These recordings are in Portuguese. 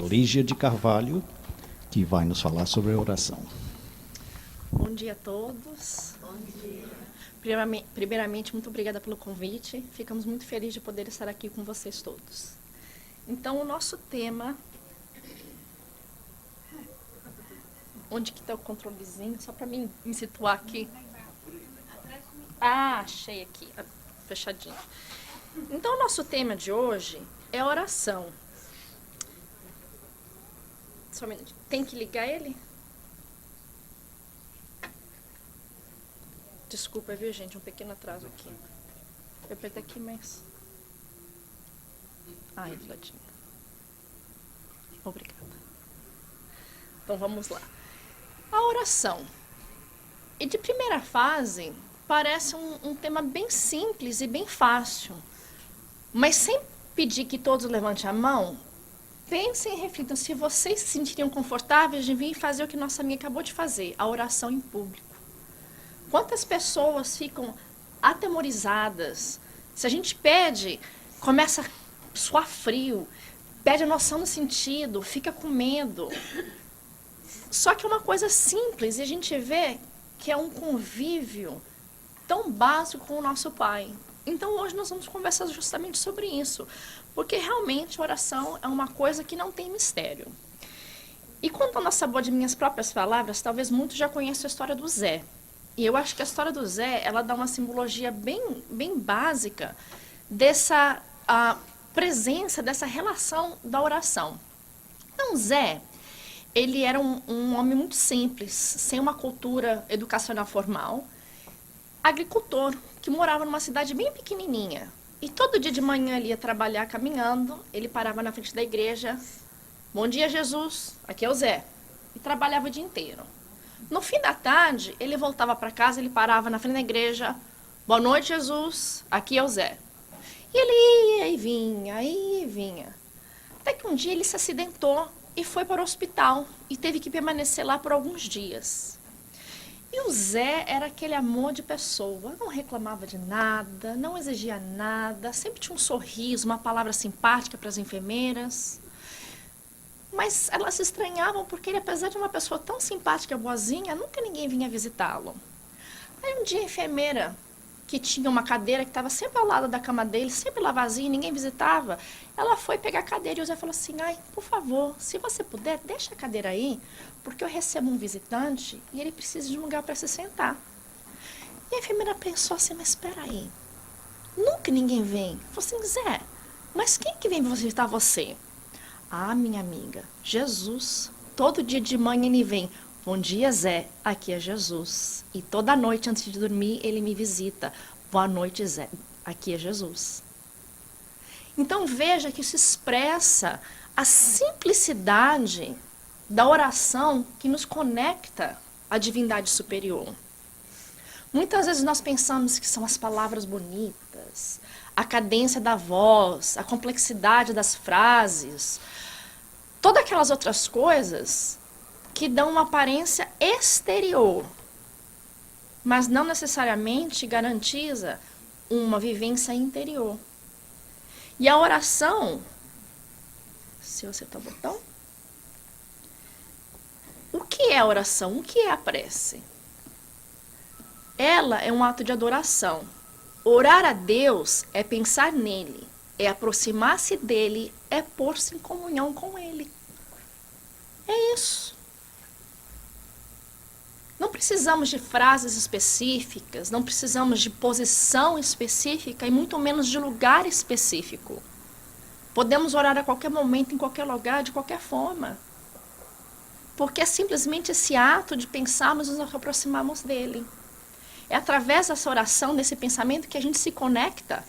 Lígia de Carvalho, que vai nos falar sobre a oração. Bom dia a todos. Bom dia. Primeiramente, muito obrigada pelo convite. Ficamos muito felizes de poder estar aqui com vocês todos. Então, o nosso tema... Onde que está o controlezinho? Só para me situar aqui. Ah, achei aqui, fechadinho. Então, o nosso tema de hoje é oração. Só um minutinho. Tem que ligar ele? Desculpa, viu, gente? Um pequeno atraso aqui. Eu apertei aqui, mas... Ah, é do ladinho. Obrigada. Então, vamos lá. A oração. E de primeira fase, parece um tema bem simples e bem fácil. Mas sem pedir que todos levantem a mão, pensem e reflitam se vocês se sentiriam confortáveis de vir fazer o que nossa amiga acabou de fazer, a oração em público. Quantas pessoas ficam atemorizadas? Se a gente pede, começa a suar frio, perde a noção do sentido, fica com medo. Só que é uma coisa simples e a gente vê que é um convívio tão básico com o nosso Pai. Então hoje nós vamos conversar justamente sobre isso, porque realmente a oração é uma coisa que não tem mistério. E contando a sabor de minhas próprias palavras, talvez muitos já conheçam a história do Zé. E eu acho que a história do Zé, ela dá uma simbologia bem básica dessa presença, dessa relação da oração. Então, Zé, ele era um homem muito simples, sem uma cultura educacional formal, agricultor, que morava numa cidade bem pequenininha. E todo dia de manhã ele ia trabalhar caminhando, ele parava na frente da igreja. Bom dia, Jesus, aqui é o Zé. E trabalhava o dia inteiro. No fim da tarde, ele voltava para casa, ele parava na frente da igreja. Boa noite, Jesus, aqui é o Zé. E ele ia e vinha. Até que um dia ele se acidentou e foi para o hospital e teve que permanecer lá por alguns dias. E o Zé era aquele amor de pessoa, não reclamava de nada, não exigia nada, sempre tinha um sorriso, uma palavra simpática para as enfermeiras. Mas elas se estranhavam porque ele, apesar de uma pessoa tão simpática e boazinha, nunca ninguém vinha visitá-lo. Aí um dia a enfermeira, que tinha uma cadeira que estava sempre ao lado da cama dele, sempre lá vazia, ninguém visitava, ela foi pegar a cadeira e o Zé falou assim, ai, por favor, se você puder, deixa a cadeira aí, porque eu recebo um visitante e ele precisa de um lugar para se sentar. E a enfermeira pensou assim, mas espera aí, nunca ninguém vem. Falou assim, Zé, mas quem que vem visitar você? Ah, minha amiga, Jesus. Todo dia de manhã ele vem. Bom dia, Zé. Aqui é Jesus. E toda noite, antes de dormir, ele me visita. Boa noite, Zé. Aqui é Jesus. Então, veja que isso expressa a simplicidade da oração que nos conecta à divindade superior. Muitas vezes nós pensamos que são as palavras bonitas, a cadência da voz, a complexidade das frases, todas aquelas outras coisas que dão uma aparência exterior, mas não necessariamente garantiza uma vivência interior. E a oração, se eu acertar o botão, o que é a oração? O que é a prece? Ela é um ato de adoração. Orar a Deus é pensar nele, é aproximar-se dele, é pôr-se em comunhão com ele. É isso. Não precisamos de frases específicas, não precisamos de posição específica e muito menos de lugar específico. Podemos orar a qualquer momento, em qualquer lugar, de qualquer forma. Porque é simplesmente esse ato de pensarmos e nos aproximarmos dele. É através dessa oração, desse pensamento, que a gente se conecta.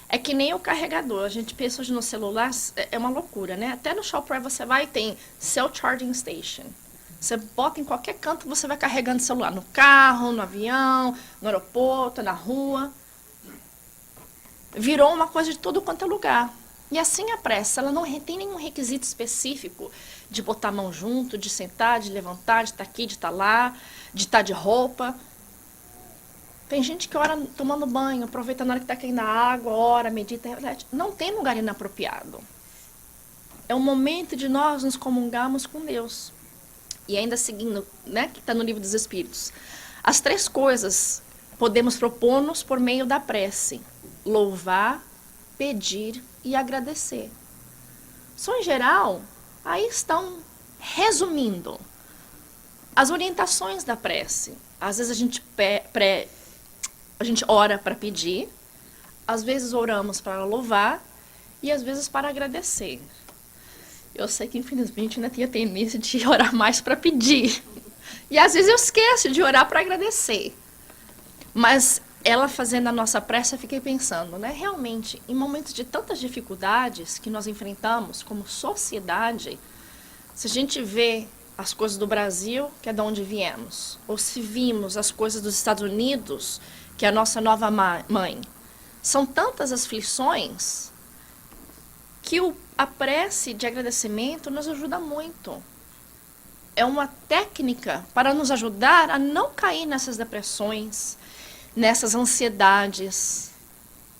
É que nem o carregador. A gente pensa hoje no celular, é uma loucura, né? Até no Shoprite você vai e tem self-charging station. Você bota em qualquer canto, você vai carregando o celular. No carro, no avião, no aeroporto, na rua. Virou uma coisa de todo quanto é lugar. E assim a prece, ela não tem nenhum requisito específico de botar a mão junto, de sentar, de levantar, de estar aqui, de estar lá, de estar de roupa. Tem gente que ora tomando banho, aproveita na hora que está caindo a água, ora, medita. Não tem lugar inapropriado. é o momento de nós nos comungarmos com Deus. E ainda seguindo, né, que está no livro dos Espíritos. As 3 coisas podemos propor-nos por meio da prece: louvar, pedir e agradecer. Só em geral, aí estão, resumindo, as orientações da prece. Às vezes a gente ora para pedir, às vezes oramos para louvar e às vezes para agradecer. Eu sei que, infelizmente, ainda tenho a tendência de orar mais para pedir. E às vezes eu esqueço de orar para agradecer. Mas ela fazendo a nossa prece, eu fiquei pensando, né? Realmente, em momentos de tantas dificuldades que nós enfrentamos como sociedade, se a gente vê as coisas do Brasil, que é de onde viemos, ou se vimos as coisas dos Estados Unidos, que é a nossa nova mãe, são tantas aflições que a prece de agradecimento nos ajuda muito. É uma técnica para nos ajudar a não cair nessas depressões, nessas ansiedades.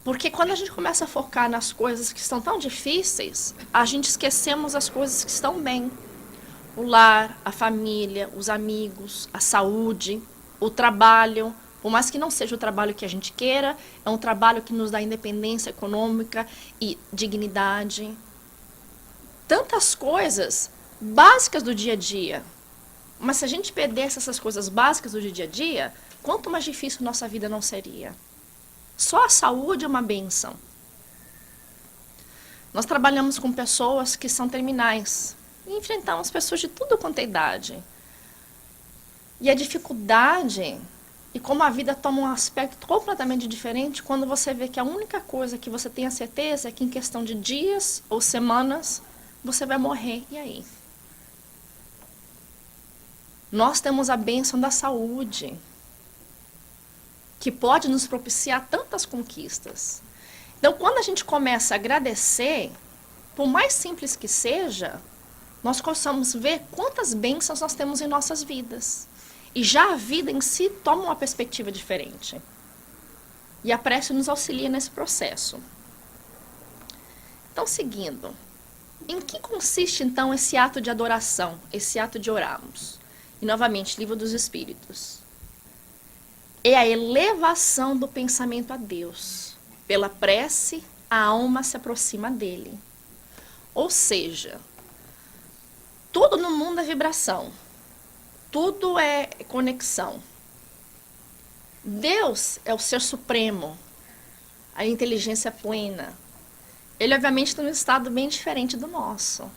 Porque quando a gente começa a focar nas coisas que estão tão difíceis, a gente esquecemos as coisas que estão bem. O lar, a família, os amigos, a saúde, o trabalho. Por mais que não seja o trabalho que a gente queira, é um trabalho que nos dá independência econômica e dignidade. Tantas coisas básicas do dia a dia. Mas se a gente perdesse essas coisas básicas do dia a dia, quanto mais difícil nossa vida não seria. Só a saúde é uma bênção. Nós trabalhamos com pessoas que são terminais. E enfrentamos pessoas de tudo quanto é idade. E a dificuldade, e como a vida toma um aspecto completamente diferente, quando você vê que a única coisa que você tem a certeza é que em questão de dias ou semanas, você vai morrer. E aí? Nós temos a bênção da saúde, que pode nos propiciar tantas conquistas. Então, quando a gente começa a agradecer, por mais simples que seja, nós possamos ver quantas bênçãos nós temos em nossas vidas. E já a vida em si toma uma perspectiva diferente. E a prece nos auxilia nesse processo. Então, seguindo, em que consiste então esse ato de adoração, esse ato de orarmos? E novamente, Livro dos Espíritos. É a elevação do pensamento a Deus. Pela prece, a alma se aproxima dele. Ou seja, tudo no mundo é vibração. Tudo é conexão. Deus é o Ser Supremo, a inteligência plena. Ele, obviamente, está num estado bem diferente do nosso.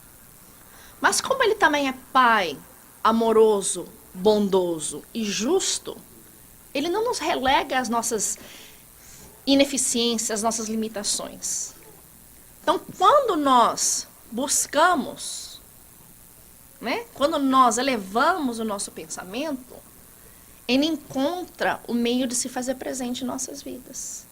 Mas como ele também é Pai, amoroso, bondoso e justo, ele não nos relega às nossas ineficiências, às nossas limitações. Então, quando nós buscamos, né, quando nós elevamos o nosso pensamento, ele encontra o meio de se fazer presente em nossas vidas.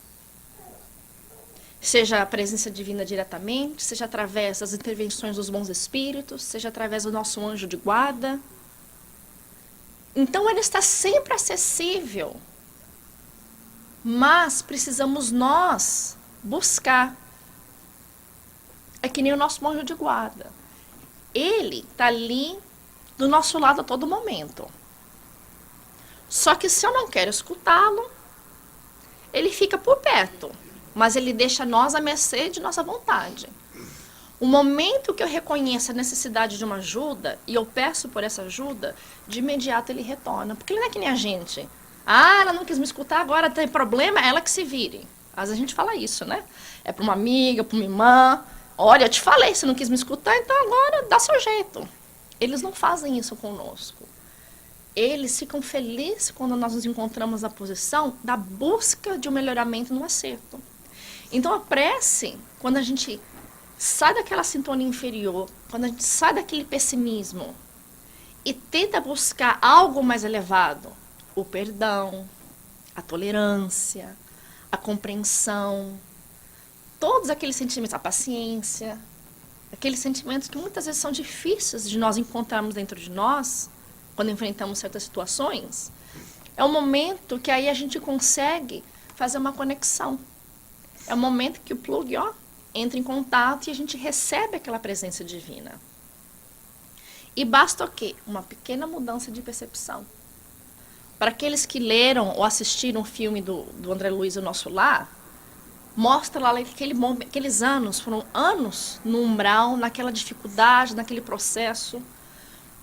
Seja a presença divina diretamente, seja através das intervenções dos bons espíritos, seja através do nosso anjo de guarda. Então, ele está sempre acessível. Mas precisamos nós buscar. É que nem o nosso anjo de guarda. Ele está ali do nosso lado a todo momento. Só que se eu não quero escutá-lo, ele fica por perto. Mas ele deixa nós à mercê de nossa vontade. O momento que eu reconheço a necessidade de uma ajuda, e eu peço por essa ajuda, de imediato ele retorna. Porque ele não é que nem a gente. Ah, ela não quis me escutar, agora tem problema, ela que se vire. Às vezes a gente fala isso, né? É para uma amiga, para uma irmã. Olha, eu te falei, você não quis me escutar, então agora dá seu jeito. Eles não fazem isso conosco. Eles ficam felizes quando nós nos encontramos na posição da busca de um melhoramento no acerto. Então a prece, quando a gente sai daquela sintonia inferior, quando a gente sai daquele pessimismo e tenta buscar algo mais elevado, o perdão, a tolerância, a compreensão, todos aqueles sentimentos, a paciência, aqueles sentimentos que muitas vezes são difíceis de nós encontrarmos dentro de nós, quando enfrentamos certas situações, é o momento que aí a gente consegue fazer uma conexão. É o momento que o plug, ó, entra em contato e a gente recebe aquela presença divina. E basta o quê? Uma pequena mudança de percepção. Para aqueles que leram ou assistiram o filme do André Luiz, O Nosso Lar, mostra lá que aqueles anos, foram anos no umbral, naquela dificuldade, naquele processo.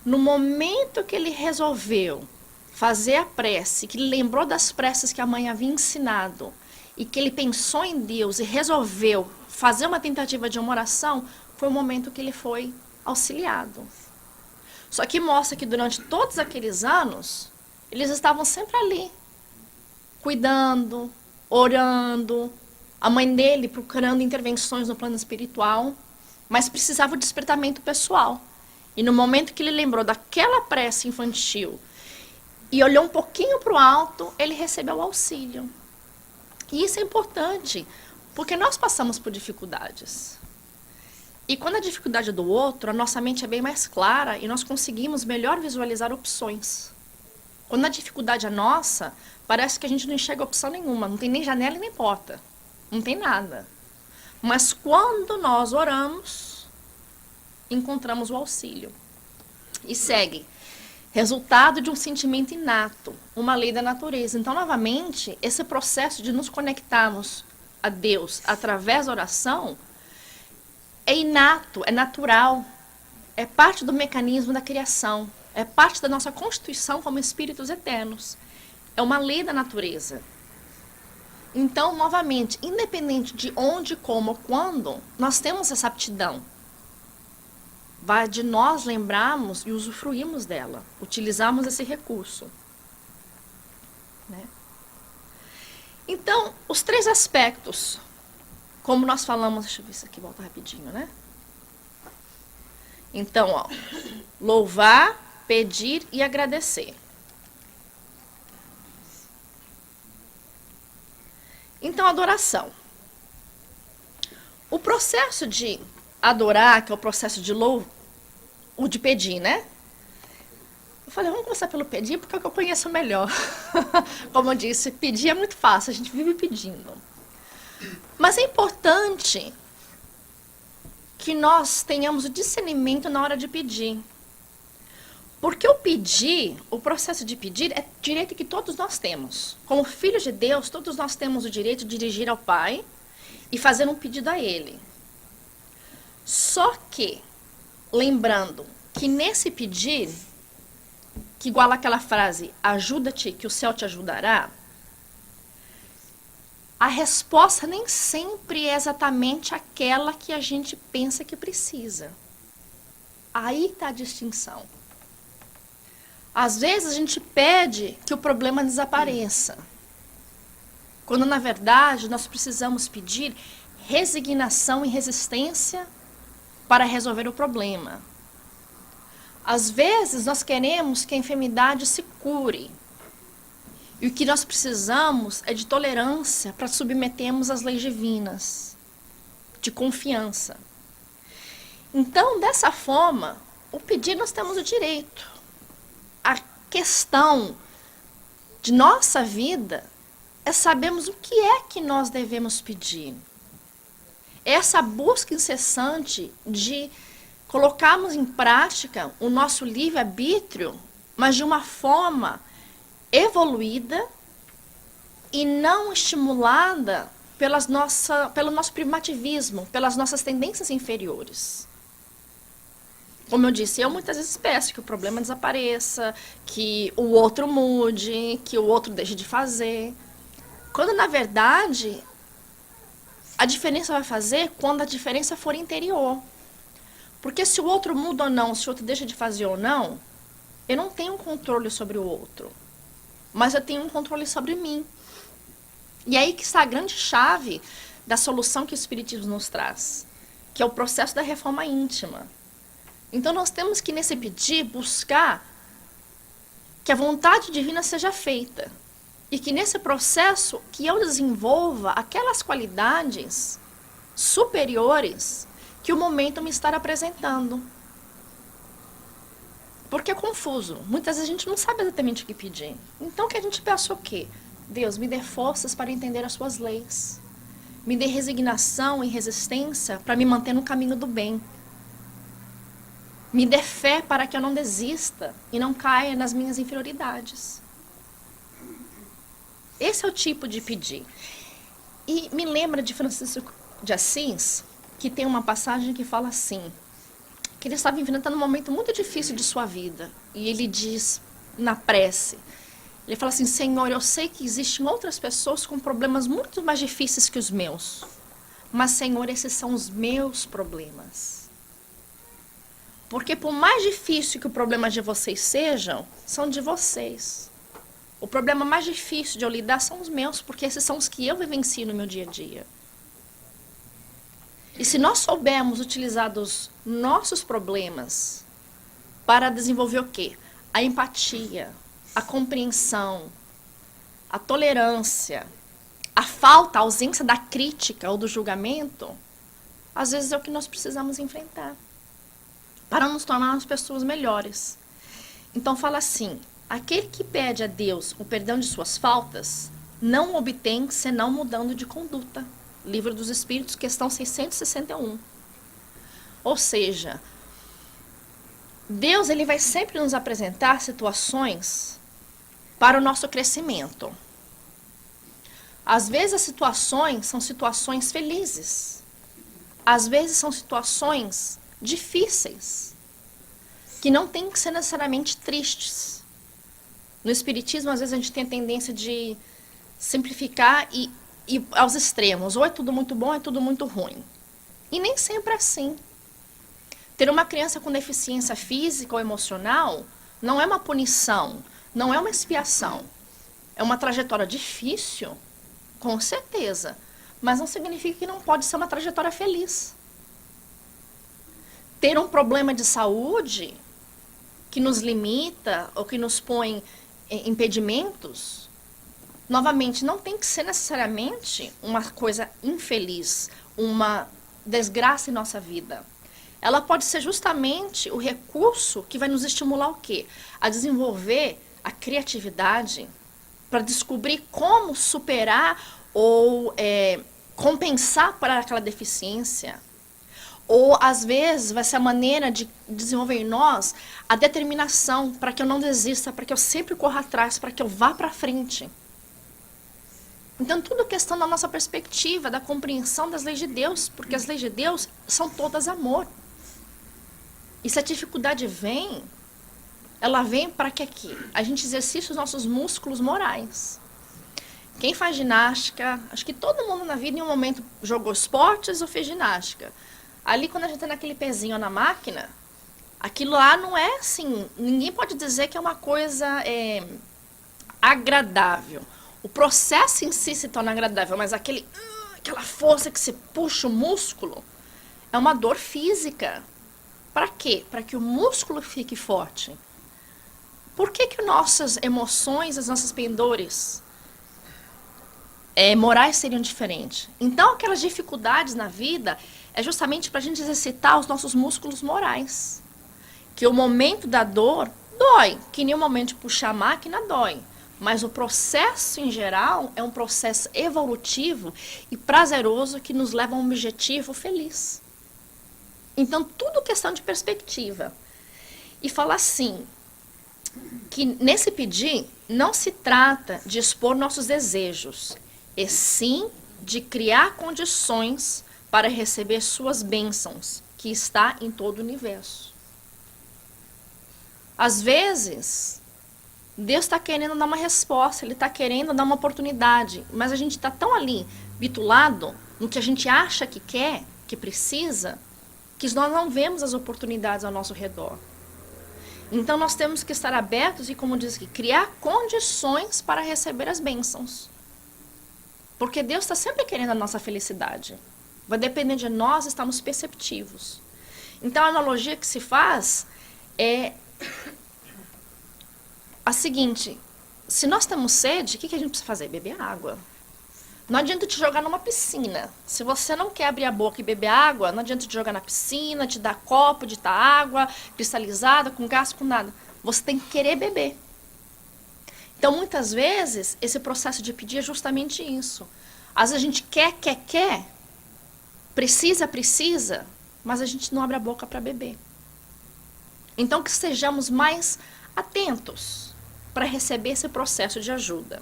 No momento que ele resolveu fazer a prece, que ele lembrou das preces que a mãe havia ensinado, e que ele pensou em Deus e resolveu fazer uma tentativa de uma oração, foi o momento que ele foi auxiliado. Só que mostra que durante todos aqueles anos, eles estavam sempre ali, cuidando, orando, a mãe dele procurando intervenções no plano espiritual, mas precisava de despertamento pessoal. E no momento que ele lembrou daquela prece infantil e olhou um pouquinho para o alto, ele recebeu o auxílio. E isso é importante, porque nós passamos por dificuldades. E quando a dificuldade é do outro, a nossa mente é bem mais clara e nós conseguimos melhor visualizar opções. Quando a dificuldade é nossa, parece que a gente não enxerga opção nenhuma, não tem nem janela e nem porta, não tem nada. Mas quando nós oramos, encontramos o auxílio. E segue. Resultado de um sentimento inato, uma lei da natureza. Então, novamente, esse processo de nos conectarmos a Deus através da oração é inato, é natural, é parte do mecanismo da criação, é parte da nossa constituição como espíritos eternos. É uma lei da natureza. Então, novamente, independente de onde, como ou quando, nós temos essa aptidão. Vai de nós lembrarmos e usufruirmos dela, utilizarmos esse recurso. Né? Então, os 3 aspectos, como nós falamos, deixa eu ver se aqui volta rapidinho, né? Então, ó, louvar, pedir e agradecer. Então, adoração. O processo de adorar, que é o processo de o de pedir, né? Eu falei, vamos começar pelo pedir, porque é o que eu conheço melhor. Como eu disse, pedir é muito fácil, a gente vive pedindo. Mas é importante que nós tenhamos o discernimento na hora de pedir. Porque o pedir, o processo de pedir, é direito que todos nós temos. Como filhos de Deus, todos nós temos o direito de dirigir ao Pai e fazer um pedido a Ele. Só que, lembrando que nesse pedir, que igual àquela frase, ajuda-te que o céu te ajudará, a resposta nem sempre é exatamente aquela que a gente pensa que precisa. Aí está a distinção. Às vezes a gente pede que o problema desapareça, quando na verdade nós precisamos pedir resignação e resistência para resolver o problema. Às vezes nós queremos que a enfermidade se cure. E o que nós precisamos é de tolerância para submetermos às leis divinas, de confiança. Então, dessa forma, o pedir nós temos o direito. A questão de nossa vida é sabermos o que é que nós devemos pedir. Essa busca incessante de colocarmos em prática o nosso livre-arbítrio, mas de uma forma evoluída e não estimulada pelo nosso primitivismo, pelas nossas tendências inferiores. Como eu disse, eu muitas vezes peço que o problema desapareça, que o outro mude, que o outro deixe de fazer. Quando, na verdade, a diferença vai fazer quando a diferença for interior. Porque se o outro muda ou não, se o outro deixa de fazer ou não, eu não tenho controle sobre o outro. Mas eu tenho um controle sobre mim. E aí que está a grande chave da solução que o Espiritismo nos traz, que é o processo da reforma íntima. Então nós temos que, nesse pedir, buscar que a vontade divina seja feita. E que nesse processo, que eu desenvolva aquelas qualidades superiores que o momento me está apresentando. Porque é confuso. Muitas vezes a gente não sabe exatamente o que pedir. Então, que a gente peça o quê? Deus, me dê forças para entender as suas leis. Me dê resignação e resistência para me manter no caminho do bem. Me dê fé para que eu não desista e não caia nas minhas inferioridades. Esse é o tipo de pedir. E me lembra de Francisco de Assis, que tem uma passagem que fala assim, que ele estava enfrentando um momento muito difícil de sua vida. E ele diz na prece, ele fala assim, Senhor, eu sei que existem outras pessoas com problemas muito mais difíceis que os meus. Mas, Senhor, esses são os meus problemas. Porque por mais difícil que o problema de vocês sejam, são de vocês. O problema mais difícil de eu lidar são os meus, porque esses são os que eu vivencio no meu dia a dia. E se nós soubermos utilizar os nossos problemas para desenvolver o quê? A empatia, a compreensão, a tolerância, a falta, a ausência da crítica ou do julgamento, às vezes é o que nós precisamos enfrentar para nos tornarmos pessoas melhores. Então fala assim, aquele que pede a Deus o perdão de suas faltas, não o obtém senão mudando de conduta. Livro dos Espíritos, questão 661. Ou seja, Deus ele vai sempre nos apresentar situações para o nosso crescimento. Às vezes as situações são situações felizes. Às vezes são situações difíceis, que não tem que ser necessariamente tristes. No Espiritismo, às vezes a gente tem a tendência de simplificar e aos extremos. Ou é tudo muito bom, ou é tudo muito ruim. E nem sempre é assim. Ter uma criança com deficiência física ou emocional não é uma punição, não é uma expiação. É uma trajetória difícil, com certeza, mas não significa que não pode ser uma trajetória feliz. Ter um problema de saúde que nos limita ou que nos põe impedimentos, novamente, não tem que ser necessariamente uma coisa infeliz, uma desgraça em nossa vida. Ela pode ser justamente o recurso que vai nos estimular o quê? A desenvolver a criatividade para descobrir como superar ou compensar por aquela deficiência. Ou, às vezes, vai ser a maneira de desenvolver em nós a determinação para que eu não desista, para que eu sempre corra atrás, para que eu vá para frente. Então, tudo é questão da nossa perspectiva, da compreensão das leis de Deus, porque as leis de Deus são todas amor. E se a dificuldade vem, ela vem para que aqui a gente exercite os nossos músculos morais. Quem faz ginástica, acho que todo mundo na vida em um momento jogou esportes ou fez ginástica. Ali, quando a gente tem naquele pezinho na máquina, aquilo lá não é assim, ninguém pode dizer que é uma coisa agradável. O processo em si se torna agradável, mas aquela força que se puxa o músculo é uma dor física. Para quê? Para que o músculo fique forte. Por que nossas emoções, as nossas pendores morais seriam diferentes? Então, aquelas dificuldades na vida é justamente para a gente exercitar os nossos músculos morais. Que o momento da dor dói, que nem o momento de puxar a máquina dói. Mas o processo em geral é um processo evolutivo e prazeroso que nos leva a um objetivo feliz. Então, tudo questão de perspectiva. E fala assim, que nesse pedir não se trata de expor nossos desejos, e sim de criar condições para receber suas bênçãos, que está em todo o universo. Às vezes, Deus está querendo dar uma resposta, Ele está querendo dar uma oportunidade, mas a gente está tão ali, bitulado, no que a gente acha que quer, que precisa, que nós não vemos as oportunidades ao nosso redor. Então, nós temos que estar abertos e, como diz aqui, criar condições para receber as bênçãos. Porque Deus está sempre querendo a nossa felicidade. Vai depender de nós estarmos perceptivos. Então, a analogia que se faz é a seguinte: se nós temos sede, o que a gente precisa fazer? Beber água. Não adianta te jogar numa piscina. Se você não quer abrir a boca e beber água, não adianta te jogar na piscina, te dar copo de água cristalizada, com gás, com nada. Você tem que querer beber. Então, muitas vezes, esse processo de pedir é justamente isso. Às vezes a gente quer, precisa, mas a gente não abre a boca para beber. Então que sejamos mais atentos para receber esse processo de ajuda.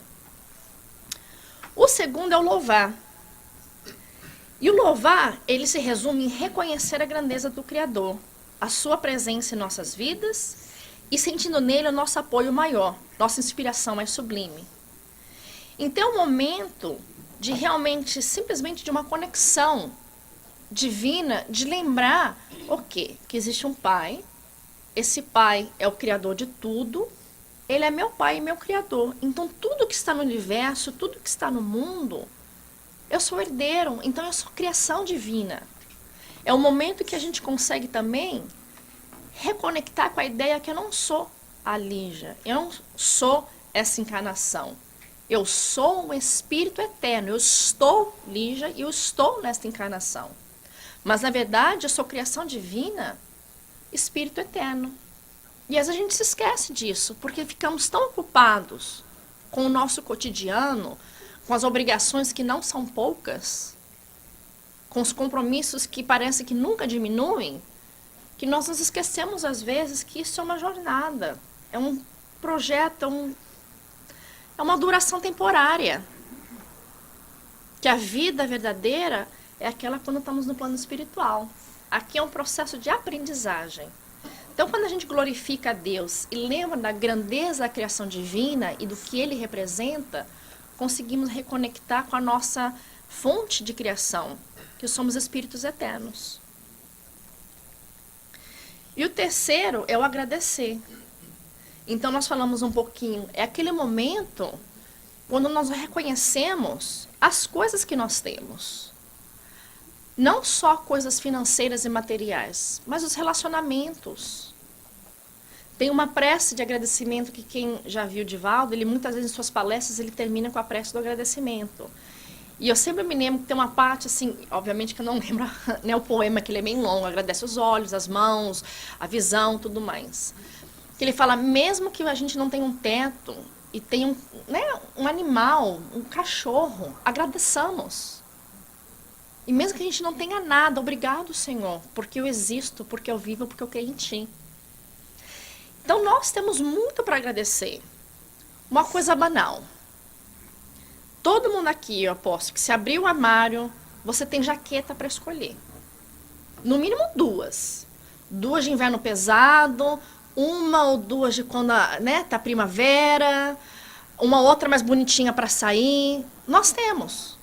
O segundo é o louvar. E o louvar, ele se resume em reconhecer a grandeza do Criador, a sua presença em nossas vidas e sentindo nele o nosso apoio maior, nossa inspiração mais sublime. Então é um momento de realmente, simplesmente de uma conexão divina, de lembrar o quê? Que existe um Pai, esse Pai é o Criador de tudo, ele é meu Pai e meu Criador. Então tudo que está no universo, tudo que está no mundo, eu sou herdeiro, então eu sou criação divina. É o momento que a gente consegue também reconectar com a ideia que eu não sou a Lígia, eu não sou essa encarnação. Eu sou um espírito eterno, eu estou Lígia e eu estou nesta encarnação. Mas na verdade eu sou criação divina, espírito eterno. E às vezes a gente se esquece disso, porque ficamos tão ocupados com o nosso cotidiano, com as obrigações que não são poucas, com os compromissos que parece que nunca diminuem, que nós nos esquecemos às vezes que isso é uma jornada, é um projeto, é uma duração temporária. Que a vida verdadeira é aquela quando estamos no plano espiritual. Aqui é um processo de aprendizagem. Então, quando a gente glorifica a Deus e lembra da grandeza da criação divina e do que Ele representa, conseguimos reconectar com a nossa fonte de criação, que somos espíritos eternos. E o terceiro é o agradecer. Então, nós falamos um pouquinho, é aquele momento quando nós reconhecemos as coisas que nós temos. Não só coisas financeiras e materiais, mas os relacionamentos. Tem uma prece de agradecimento que quem já viu o Divaldo, ele muitas vezes em suas palestras, ele termina com a prece do agradecimento. E eu sempre me lembro que tem uma parte, assim, obviamente que eu não lembro né, o poema, que ele é bem longo, agradece os olhos, as mãos, a visão, tudo mais. Que ele fala, mesmo que a gente não tenha um teto e tenha um animal, um cachorro, agradeçamos. E mesmo que a gente não tenha nada, obrigado, Senhor, porque eu existo, porque eu vivo, porque eu creio em Ti. Então, nós temos muito para agradecer. Uma coisa banal. Todo mundo aqui, eu aposto, que se abrir o armário, você tem jaqueta para escolher. No mínimo duas. Duas de inverno pesado, uma ou duas de quando tá primavera, uma outra mais bonitinha para sair. Nós temos.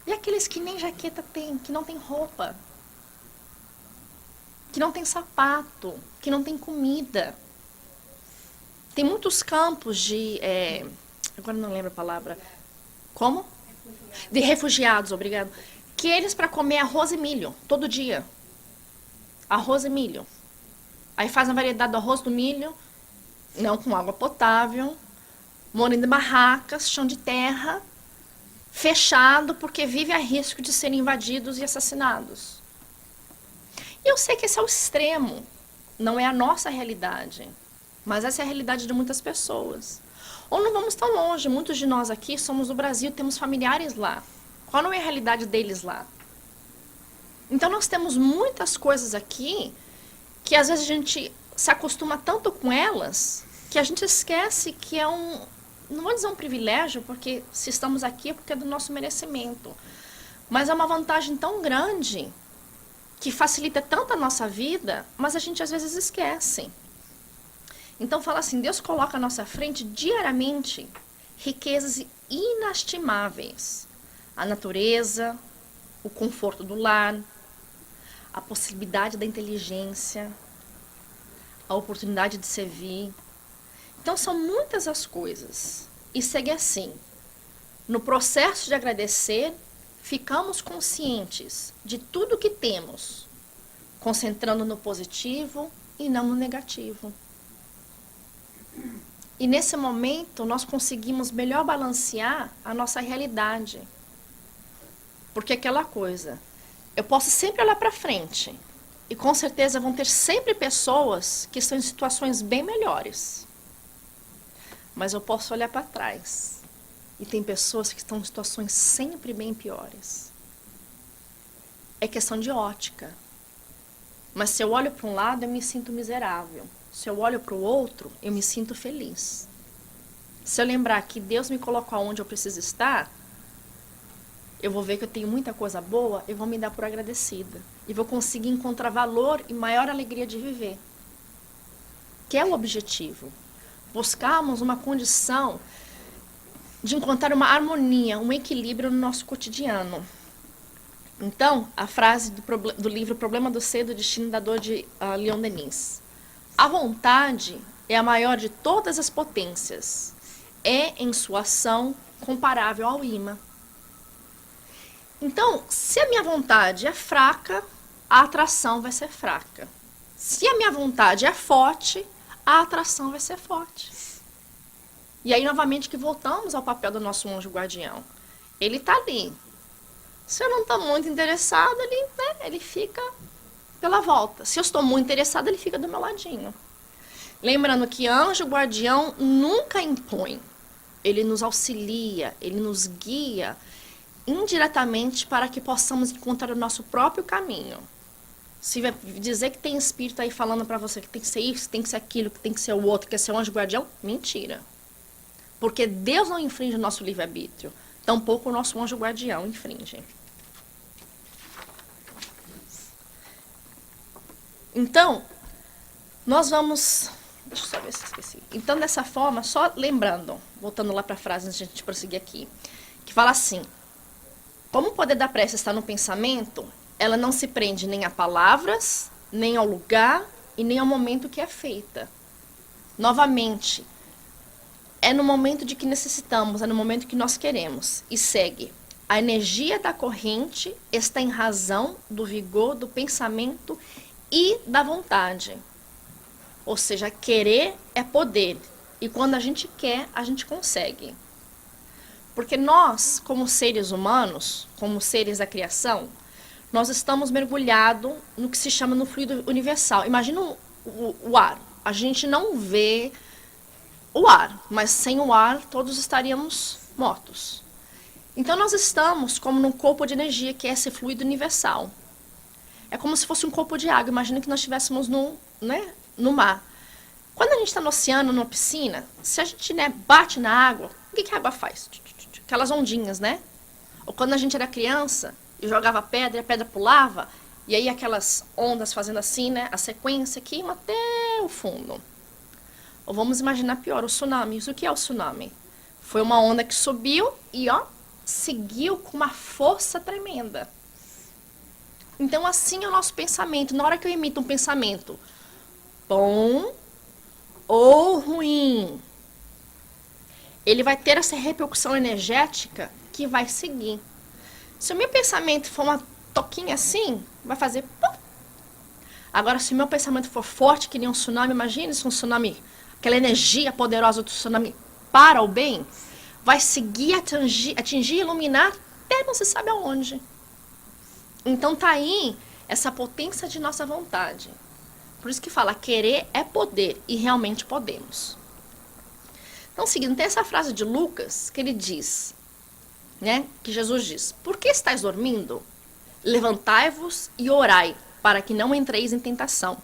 E aqueles que nem jaqueta tem, que não tem roupa, que não tem sapato, que não tem comida. Tem muitos campos de... agora não lembro a palavra. Como? De refugiados, obrigado. Que eles para comer arroz e milho, todo dia. Arroz e milho. Aí fazem a variedade do arroz do milho, não com água potável, morando em barracas, chão de terra, fechado, porque vive a risco de serem invadidos e assassinados. E eu sei que esse é o extremo, não é a nossa realidade, mas essa é a realidade de muitas pessoas. Ou não vamos tão longe, muitos de nós aqui somos do Brasil, temos familiares lá. Qual não é a realidade deles lá? Então nós temos muitas coisas aqui que às vezes a gente se acostuma tanto com elas que a gente esquece que é não vou dizer um privilégio, porque se estamos aqui é porque é do nosso merecimento. Mas é uma vantagem tão grande que facilita tanto a nossa vida, mas a gente às vezes esquece. Então fala assim, Deus coloca à nossa frente diariamente riquezas inestimáveis. A natureza, o conforto do lar, a possibilidade da inteligência, a oportunidade de servir. Então são muitas as coisas. E segue assim. No processo de agradecer, ficamos conscientes de tudo que temos, concentrando no positivo e não no negativo. E nesse momento nós conseguimos melhor balancear a nossa realidade. Porque aquela coisa, eu posso sempre olhar para frente e com certeza vão ter sempre pessoas que estão em situações bem melhores. Mas eu posso olhar para trás E tem pessoas que estão em situações sempre bem piores. É questão de ótica. Mas se eu olho para um lado, eu me sinto miserável. Se eu olho para o outro, eu me sinto feliz. Se eu lembrar que Deus me colocou onde eu preciso estar, eu vou ver que eu tenho muita coisa boa, eu vou me dar por agradecida. E vou conseguir encontrar valor e maior alegria de viver. Que é o objetivo. Buscarmos uma condição de encontrar uma harmonia, um equilíbrio no nosso cotidiano. Então, a frase do livro Problema do Ser, do Destino da Dor, de Leon Denis. A vontade é a maior de todas as potências. É, em sua ação, comparável ao imã. Então, se a minha vontade é fraca, a atração vai ser fraca. Se a minha vontade é forte, a atração vai ser forte. E aí, novamente, que voltamos ao papel do nosso anjo guardião. Ele está ali. Se eu não estou muito interessado, ele fica pela volta. Se eu estou muito interessado, ele fica do meu ladinho. Lembrando que anjo guardião nunca impõe. Ele nos auxilia, ele nos guia indiretamente para que possamos encontrar o nosso próprio caminho. Se vai dizer que tem espírito aí falando para você que tem que ser isso, que tem que ser aquilo, que tem que ser o outro, que é ser um anjo guardião, mentira. Porque Deus não infringe o nosso livre-arbítrio, tampouco o nosso anjo guardião infringe. Então, nós vamos... Deixa eu só ver se eu esqueci. Então, dessa forma, só lembrando, voltando lá para a frase antes de a gente prosseguir aqui, que fala assim: como o poder da prece está no pensamento, ela não se prende nem a palavras, nem ao lugar e nem ao momento que é feita. Novamente, é no momento de que necessitamos, é no momento que nós queremos. E segue. A energia da corrente está em razão do vigor do pensamento e da vontade. Ou seja, querer é poder. E quando a gente quer, a gente consegue. Porque nós, como seres humanos, como seres da criação, nós estamos mergulhados no que se chama no fluido universal. Imagina o ar. A gente não vê o ar, mas sem o ar todos estaríamos mortos. Então nós estamos como num corpo de energia, que é esse fluido universal. É como se fosse um corpo de água. Imagina que nós estivéssemos no mar. Quando a gente está no oceano, numa piscina, se a gente bate na água, o que a água faz? Aquelas ondinhas, né? Ou quando a gente era criança e jogava pedra, e a pedra pulava, e aí aquelas ondas fazendo assim, né? A sequência aqui até o fundo. Ou vamos imaginar pior, o tsunami. O que é o tsunami? Foi uma onda que subiu e, seguiu com uma força tremenda. Então, assim é o nosso pensamento. Na hora que eu emito um pensamento bom ou ruim, ele vai ter essa repercussão energética que vai seguir. Se o meu pensamento for uma toquinha assim, vai fazer pum. Agora, se o meu pensamento for forte, que nem um tsunami, imagine se um tsunami, aquela energia poderosa do tsunami para o bem, vai seguir, atingir, iluminar até não se sabe aonde. Então tá aí essa potência de nossa vontade. Por isso que fala, querer é poder, e realmente podemos. Então, seguindo, tem essa frase de Lucas, que ele diz, né, que Jesus diz: por que estáis dormindo? Levantai-vos e orai, para que não entreis em tentação.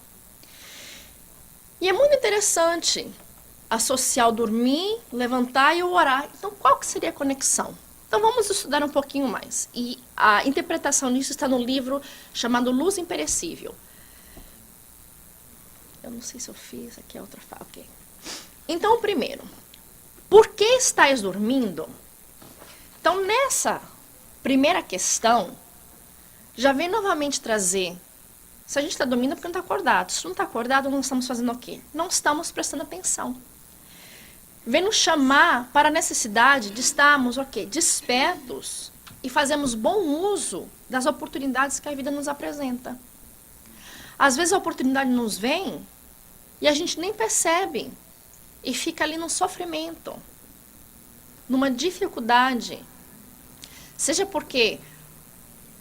E é muito interessante associar o dormir, levantar e o orar. Então, qual que seria a conexão? Então, vamos estudar um pouquinho mais. E a interpretação nisso está no livro chamado Luz Imperecível. Eu não sei se eu fiz, aqui é outra fala. Ok. Então, primeiro, por que estáis dormindo? Então, nessa primeira questão, já vem novamente trazer, se a gente está dormindo é porque não está acordado. Se não está acordado, não estamos fazendo o quê? Não estamos prestando atenção. Vem nos chamar para a necessidade de estarmos, despertos e fazermos bom uso das oportunidades que a vida nos apresenta. Às vezes a oportunidade nos vem e a gente nem percebe e fica ali num sofrimento, numa dificuldade. Seja porque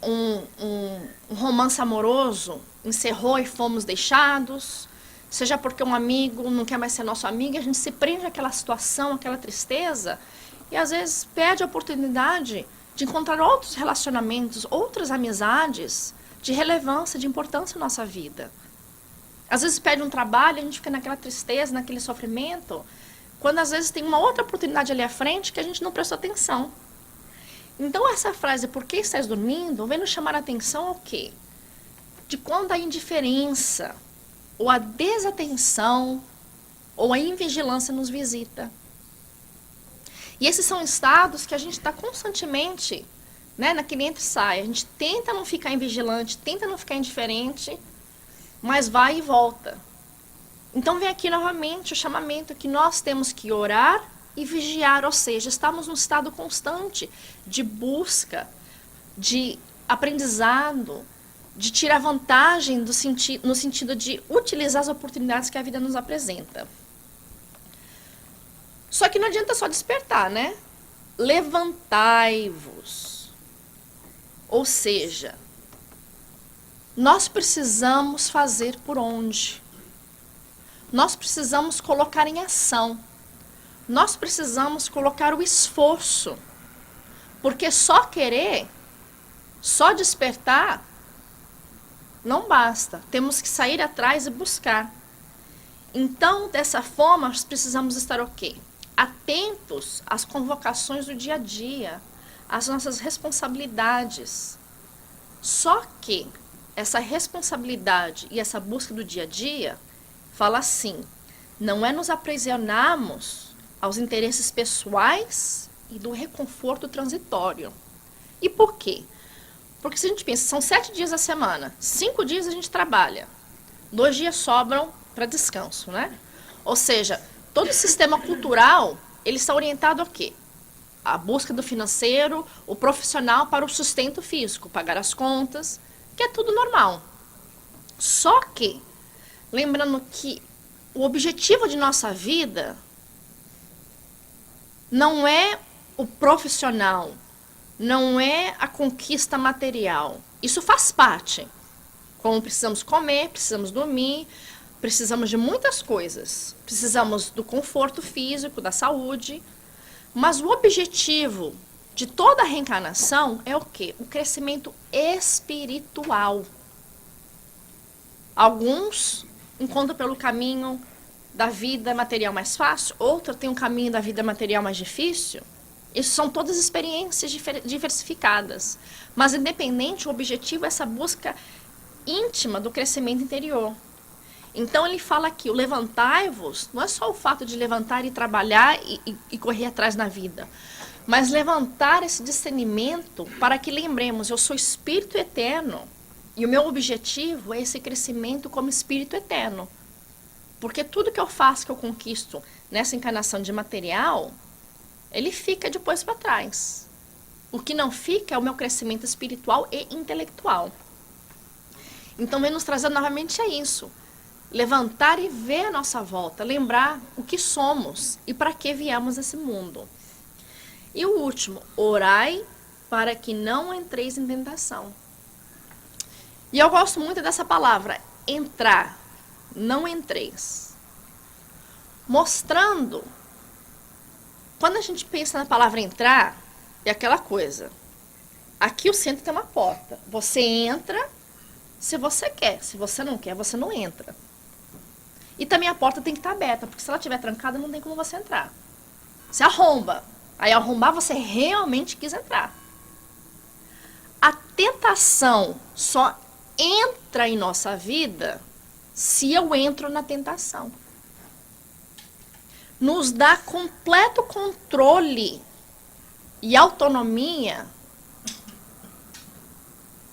um romance amoroso encerrou e fomos deixados, seja porque um amigo não quer mais ser nosso amigo, e a gente se prende àquela situação, àquela tristeza, e às vezes perde a oportunidade de encontrar outros relacionamentos, outras amizades de relevância, de importância na nossa vida. Às vezes perde um trabalho, a gente fica naquela tristeza, naquele sofrimento, quando às vezes tem uma outra oportunidade ali à frente que a gente não prestou atenção. Então essa frase, por que estás dormindo, vem nos chamar a atenção ao quê? De quando a indiferença, ou a desatenção, ou a invigilância nos visita. E esses são estados que a gente está constantemente, né, naquele entra e sai. A gente tenta não ficar invigilante, tenta não ficar indiferente, mas vai e volta. Então vem aqui novamente o chamamento que nós temos que orar e vigiar, ou seja, estamos num estado constante de busca, de aprendizado, de tirar vantagem no sentido de utilizar as oportunidades que a vida nos apresenta. Só que não adianta só despertar, né? Levantai-vos. Ou seja, nós precisamos fazer por onde? Nós precisamos colocar em ação. Nós precisamos colocar o esforço. Porque só querer, só despertar, não basta. Temos que sair atrás e buscar. Então, dessa forma, nós precisamos estar o quê? Atentos às convocações do dia a dia, às nossas responsabilidades. Só que essa responsabilidade e essa busca do dia a dia fala assim, não é nos aprisionarmos aos interesses pessoais e do reconforto transitório. E por quê? Porque se a gente pensa, são 7 dias da semana, 5 dias a gente trabalha, 2 dias sobram para descanso, né? Ou seja, todo o sistema cultural, ele está orientado a quê? A busca do financeiro, o profissional para o sustento físico, pagar as contas, que é tudo normal. Só que, lembrando que o objetivo de nossa vida não é o profissional, não é a conquista material. Isso faz parte. Como precisamos comer, precisamos dormir, precisamos de muitas coisas. Precisamos do conforto físico, da saúde. Mas o objetivo de toda a reencarnação é o quê? O crescimento espiritual. Alguns encontram pelo caminho da vida material mais fácil, outros têm um caminho da vida material mais difícil. Isso são todas experiências diversificadas. Mas, independente, o objetivo é essa busca íntima do crescimento interior. Então, ele fala aqui, o levantai-vos, não é só o fato de levantar e trabalhar e correr atrás na vida, mas levantar esse discernimento para que lembremos, eu sou espírito eterno e o meu objetivo é esse crescimento como espírito eterno. Porque tudo que eu faço, que eu conquisto nessa encarnação de material, ele fica depois para trás. O que não fica é o meu crescimento espiritual e intelectual. Então, vem nos trazendo novamente a isso. Levantar e ver a nossa volta, lembrar o que somos e para que viemos nesse mundo. E o último, orai para que não entreis em tentação. E eu gosto muito dessa palavra, entrar, não entreis. Mostrando, quando a gente pensa na palavra entrar, é aquela coisa. Aqui o centro tem uma porta. Você entra se você quer, se você não quer, você não entra. E também a porta tem que estar aberta, porque se ela estiver trancada, não tem como você entrar. Você arromba. Aí, arrombar, você realmente quis entrar. A tentação só entra em nossa vida se eu entro na tentação. Nos dá completo controle e autonomia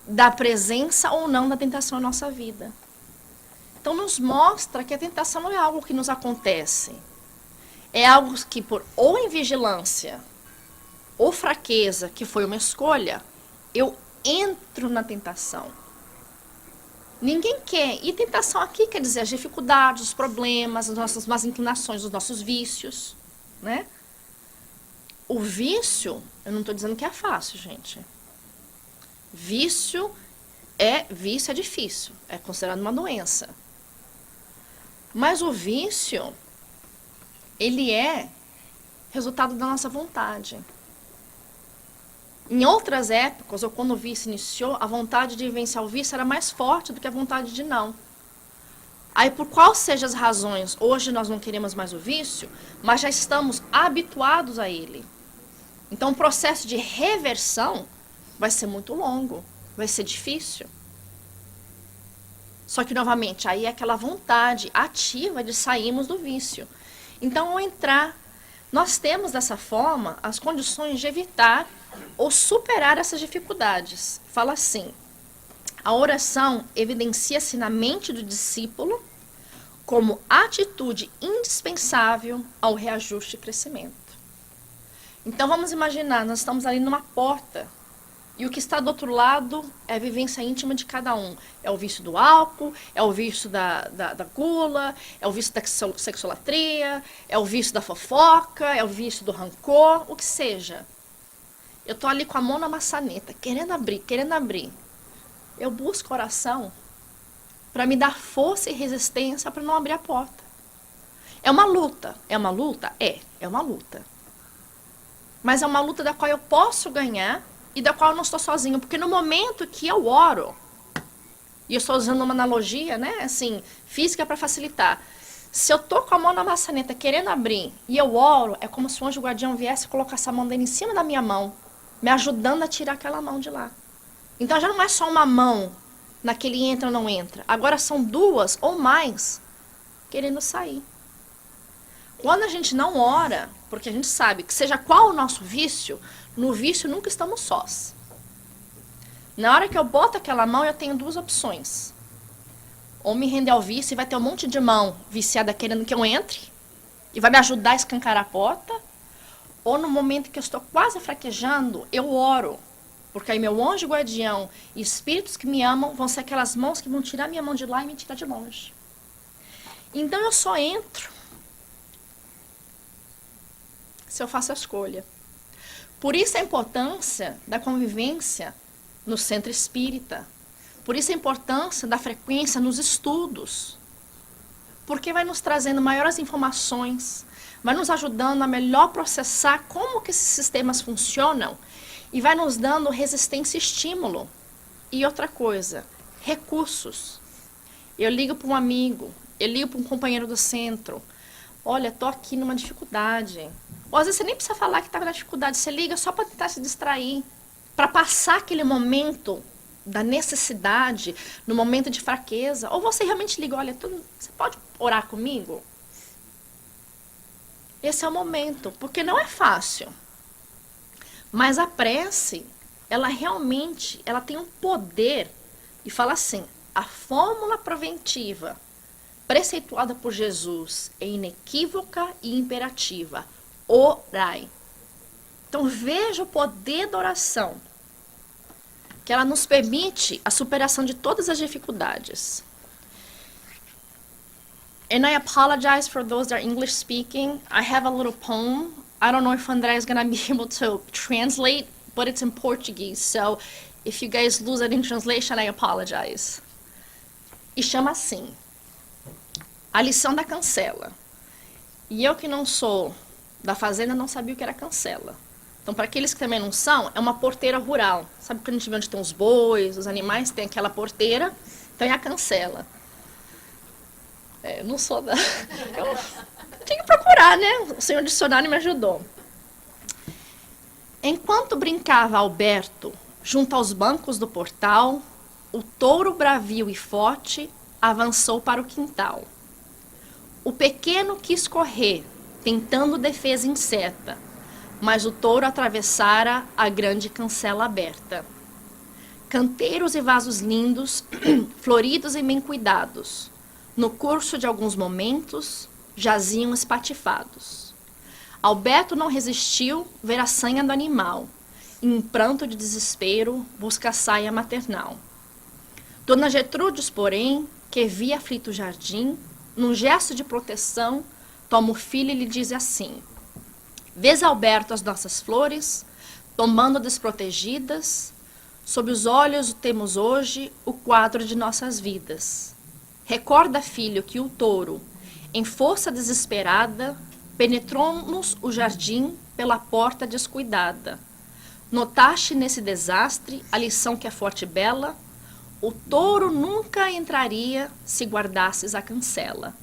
da presença ou não da tentação na nossa vida. Então, nos mostra que a tentação não é algo que nos acontece. É algo que, por ou invigilância ou fraqueza, que foi uma escolha, eu entro na tentação. Ninguém quer. E tentação aqui quer dizer as dificuldades, os problemas, as nossas más inclinações, os nossos vícios, né? O vício, eu não estou dizendo que é fácil, gente. Vício é difícil, é considerado uma doença. Mas o vício, ele é resultado da nossa vontade. Em outras épocas, ou quando o vício iniciou, a vontade de vivenciar o vício era mais forte do que a vontade de não. Aí, por qual sejam as razões, hoje nós não queremos mais o vício, mas já estamos habituados a ele. Então, o processo de reversão vai ser muito longo, vai ser difícil. Só que, novamente, aí é aquela vontade ativa de sairmos do vício. Então, ao entrar, nós temos, dessa forma, as condições de evitar ou superar essas dificuldades. Fala assim, a oração evidencia-se na mente do discípulo como atitude indispensável ao reajuste e crescimento. Então, vamos imaginar, nós estamos ali numa porta, e o que está do outro lado é a vivência íntima de cada um. É o vício do álcool, é o vício da gula, é o vício da sexolatria, é o vício da fofoca, é o vício do rancor, o que seja. Eu estou ali com a mão na maçaneta, querendo abrir. Eu busco oração para me dar força e resistência para não abrir a porta. É uma luta. É uma luta? É uma luta. Mas é uma luta da qual eu posso ganhar e da qual eu não estou sozinho. Porque no momento que eu oro, e eu estou usando uma analogia, né, assim, física para facilitar. Se eu estou com a mão na maçaneta querendo abrir e eu oro, é como se o anjo guardião viesse e colocasse a mão dele em cima da minha mão, me ajudando a tirar aquela mão de lá. Então já não é só uma mão naquele entra ou não entra. Agora são duas ou mais querendo sair. Quando a gente não ora, porque a gente sabe que seja qual o nosso vício, no vício nunca estamos sós. Na hora que eu boto aquela mão, eu tenho duas opções. Ou me render ao vício e vai ter um monte de mão viciada querendo que eu entre e vai me ajudar a escancarar a porta. Ou no momento que eu estou quase fraquejando, eu oro. Porque aí meu anjo guardião e espíritos que me amam vão ser aquelas mãos que vão tirar minha mão de lá e me tirar de longe. Então eu só entro se eu faço a escolha. Por isso a importância da convivência no centro espírita. Por isso a importância da frequência nos estudos. Porque vai nos trazendo maiores informações, vai nos ajudando a melhor processar como que esses sistemas funcionam e vai nos dando resistência e estímulo. E outra coisa, recursos. Eu ligo para um amigo, eu ligo para um companheiro do centro. Olha, estou aqui numa dificuldade. Ou às vezes você nem precisa falar que está na dificuldade, você liga só para tentar se distrair, para passar aquele momento da necessidade, no momento de fraqueza. Ou você realmente liga, olha, você pode orar comigo? Esse é o momento, porque não é fácil. Mas a prece, ela realmente, ela tem um poder, e fala assim, a fórmula preventiva preceituada por Jesus é inequívoca e imperativa. Orai. Então veja o poder da oração, que ela nos permite a superação de todas as dificuldades. And I apologize for those that are English speaking. I have a little poem. I don't know if André is going to be able to translate, but it's in Portuguese. So if you guys lose it in translation, I apologize. E chama assim, a lição da cancela. E eu que não sou da fazenda não sabia o que era cancela. Então, para aqueles que também não são, é uma porteira rural. Sabe quando a gente vê onde tem os bois, os animais, tem aquela porteira, então é a cancela. Eu não sou da... Eu tinha que procurar, né? O senhor dicionário me ajudou. Enquanto brincava Alberto junto aos bancos do portal, o touro bravio e forte avançou para o quintal. O pequeno quis correr, tentando defesa incerta, mas o touro atravessara a grande cancela aberta. Canteiros e vasos lindos, floridos e bem cuidados, no curso de alguns momentos, jaziam espatifados. Alberto não resistiu ver a sanha do animal, e em pranto de desespero busca a saia maternal. Dona Gertrudes, porém, que via aflito o jardim, num gesto de proteção, toma o filho e lhe diz assim: vês, Alberto, as nossas flores, tombando desprotegidas, sob os olhos temos hoje o quadro de nossas vidas. Recorda, filho, que o touro, em força desesperada, penetrou-nos o jardim pela porta descuidada. Notaste nesse desastre a lição que é forte e bela? O touro nunca entraria se guardasses a cancela.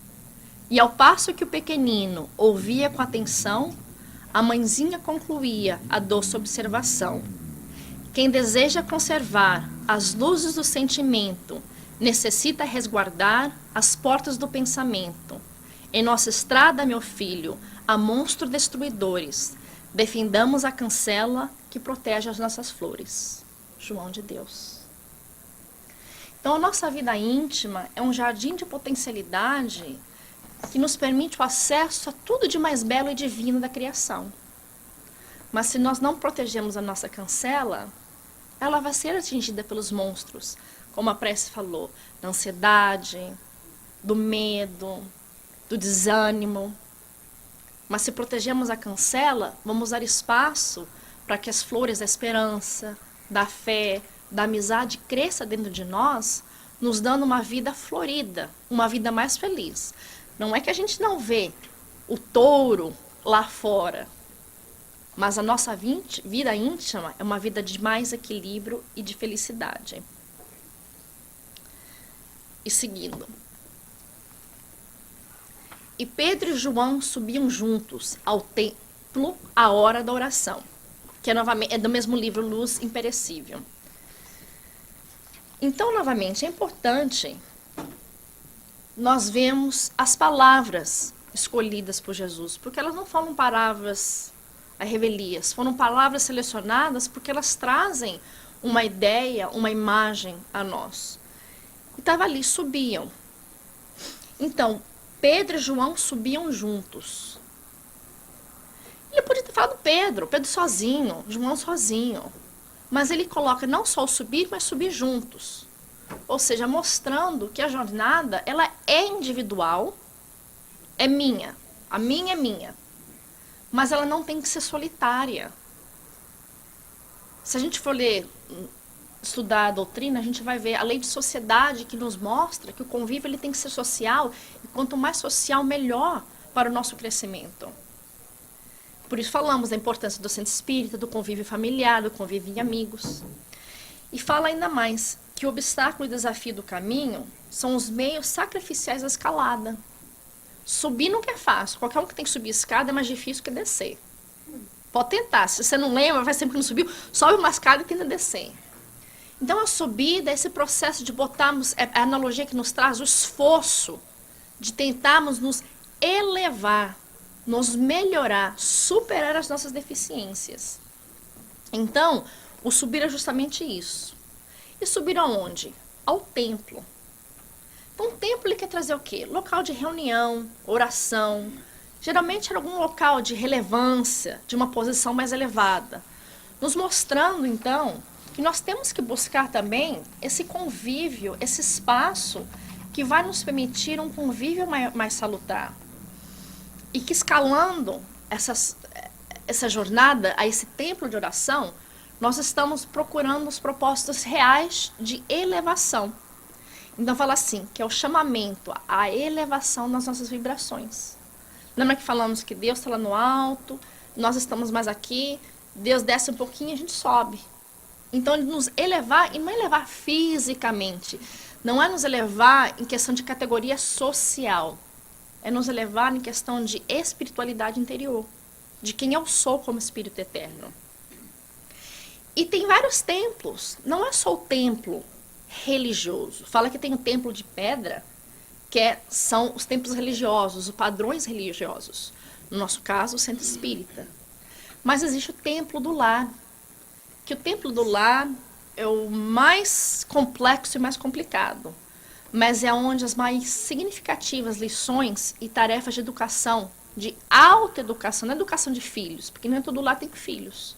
E ao passo que o pequenino ouvia com atenção, a mãezinha concluía a doce observação. Quem deseja conservar as luzes do sentimento necessita resguardar as portas do pensamento. Em nossa estrada, meu filho, há monstros destruidores. Defendamos a cancela que protege as nossas flores. João de Deus. Então, a nossa vida íntima é um jardim de potencialidade que nos permite o acesso a tudo de mais belo e divino da criação. Mas se nós não protegemos a nossa cancela, ela vai ser atingida pelos monstros, como a prece falou, da ansiedade, do medo, do desânimo. Mas se protegemos a cancela, vamos dar espaço para que as flores da esperança, da fé, da amizade cresça dentro de nós, nos dando uma vida florida, uma vida mais feliz. Não é que a gente não vê o touro lá fora, mas a nossa vida íntima é uma vida de mais equilíbrio e de felicidade. E seguindo. E Pedro e João subiam juntos ao templo à hora da oração, que é do mesmo livro Luz Imperecível. Então, novamente, é importante nós vemos as palavras escolhidas por Jesus, porque elas não foram palavras a revelias, foram palavras selecionadas porque elas trazem uma ideia, uma imagem a nós. E estava ali, subiam. Então, Pedro e João subiam juntos. Ele podia ter falado Pedro sozinho, João sozinho. Mas ele coloca não só o subir, mas subir juntos. Ou seja, mostrando que a jornada, ela é individual, é minha, a minha é minha. Mas ela não tem que ser solitária. Se a gente for ler, estudar a doutrina, a gente vai ver a lei de sociedade que nos mostra que o convívio ele tem que ser social, e quanto mais social, melhor para o nosso crescimento. Por isso falamos da importância do centro espírita, do convívio familiar, do convívio em amigos. E fala ainda mais que o obstáculo e desafio do caminho são os meios sacrificiais da escalada. Subir nunca é fácil. Qualquer um que tem que subir escada é mais difícil que descer. Pode tentar. Se você não lembra, vai sempre que não subiu, sobe uma escada e tenta descer. Então a subida é esse processo de botarmos, é a analogia que nos traz o esforço de tentarmos nos elevar, nos melhorar, superar as nossas deficiências. Então, o subir é justamente isso. E subir aonde? Ao templo. Então, o templo ele quer trazer o quê? Local de reunião, oração. Geralmente era algum local de relevância, de uma posição mais elevada. Nos mostrando, então, que nós temos que buscar também esse convívio, esse espaço que vai nos permitir um convívio mais salutar. E que escalando essa jornada a esse templo de oração, nós estamos procurando os propósitos reais de elevação. Então fala assim, que é o chamamento à elevação das nossas vibrações. Lembra que falamos que Deus está lá no alto, nós estamos mais aqui, Deus desce um pouquinho e a gente sobe. Então ele nos elevar, e não elevar fisicamente, não é nos elevar em questão de categoria social, é nos elevar em questão de espiritualidade interior, de quem eu sou como espírito eterno. E tem vários templos, não é só o templo religioso. Fala que tem o templo de pedra, que são os templos religiosos, os padrões religiosos. No nosso caso, o centro espírita. Mas existe o templo do lar, que o templo do lar é o mais complexo e mais complicado, mas é onde as mais significativas lições e tarefas de educação, de autoeducação, não é educação de filhos, porque nem todo lar tem filhos,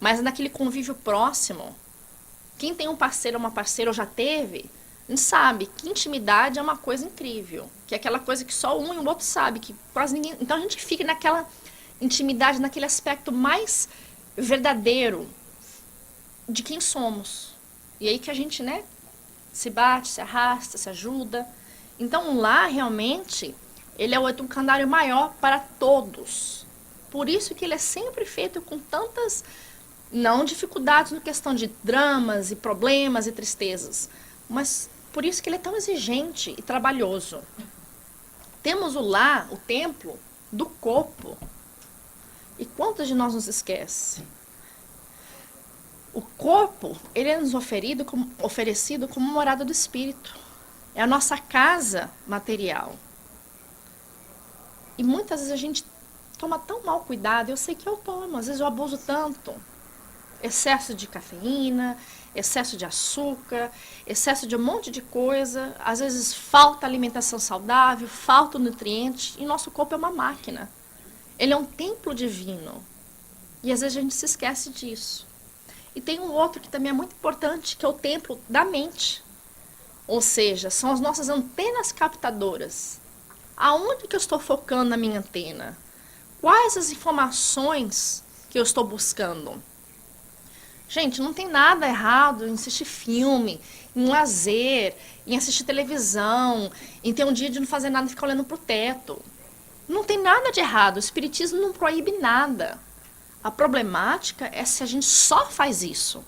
mas naquele convívio próximo. Quem tem um parceiro ou uma parceira ou já teve, a gente sabe que intimidade é uma coisa incrível, que é aquela coisa que só um e o outro sabe, que quase ninguém... Então a gente fica naquela intimidade, naquele aspecto mais verdadeiro de quem somos. E aí que a gente, se bate, se arrasta, se ajuda. Então lá realmente Ele é o educandário maior para todos. Por isso que ele é sempre feito com tantas, não dificuldades na questão de dramas e problemas e tristezas, mas por isso que ele é tão exigente e trabalhoso. Temos o lar, o templo, do corpo. E quantos de nós nos esquece? O corpo, ele é nos oferecido como morada do espírito. É a nossa casa material. E muitas vezes a gente toma tão mal cuidado. Eu sei que eu tomo, às vezes eu abuso tanto. Excesso de cafeína, excesso de açúcar, excesso de um monte de coisa. Às vezes falta alimentação saudável, falta nutriente. E nosso corpo é uma máquina. Ele é um templo divino. E às vezes a gente se esquece disso. E tem um outro que também é muito importante, que é o templo da mente. Ou seja, são as nossas antenas captadoras. Aonde que eu estou focando na minha antena? Quais as informações que eu estou buscando? Gente, não tem nada errado em assistir filme, em lazer, em assistir televisão, em ter um dia de não fazer nada e ficar olhando para o teto. Não tem nada de errado, o espiritismo não proíbe nada. A problemática é se a gente só faz isso.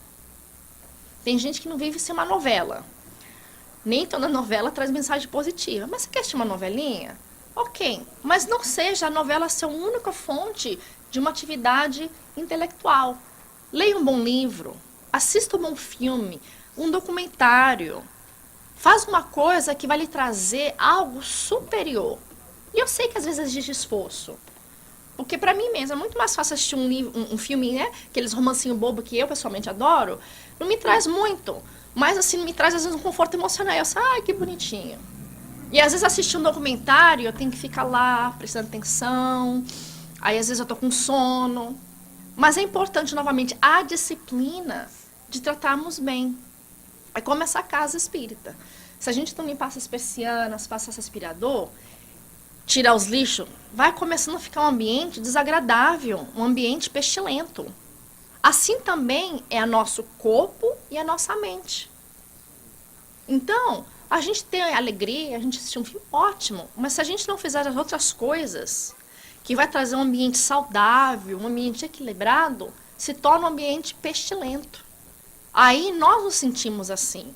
Tem gente que não vive sem uma novela. Nem toda novela traz mensagem positiva. Mas você quer assistir uma novelinha? Ok, mas não seja a novela a sua única fonte de uma atividade intelectual. Leia um bom livro, assista um bom filme, um documentário. Faz uma coisa que vai lhe trazer algo superior. E eu sei que às vezes exige esforço. Porque para mim mesmo é muito mais fácil assistir um filme, né? Aqueles romancinhos bobo que eu pessoalmente adoro. Não me traz muito. Mas assim, me traz às vezes um conforto emocional. Eu sei, ai, que bonitinho. E às vezes assistir um documentário, eu tenho que ficar lá, prestando atenção. Aí às vezes eu tô com sono. Mas é importante, novamente, a disciplina de tratarmos bem. É como essa casa espírita. Se a gente não limpar essas persianas, passar esse aspirador, tirar os lixos, vai começando a ficar um ambiente desagradável, um ambiente pestilento. Assim também é o nosso corpo e a nossa mente. Então, a gente tem alegria, a gente assistir um filme ótimo, mas se a gente não fizer as outras coisas, que vai trazer um ambiente saudável, um ambiente equilibrado, se torna um ambiente pestilento. Aí nós nos sentimos assim.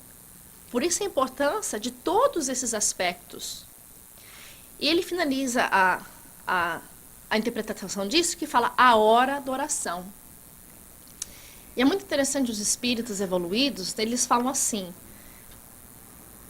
Por isso a importância de todos esses aspectos. E ele finaliza a interpretação disso, que fala a hora da oração. E é muito interessante os espíritos evoluídos, eles falam assim,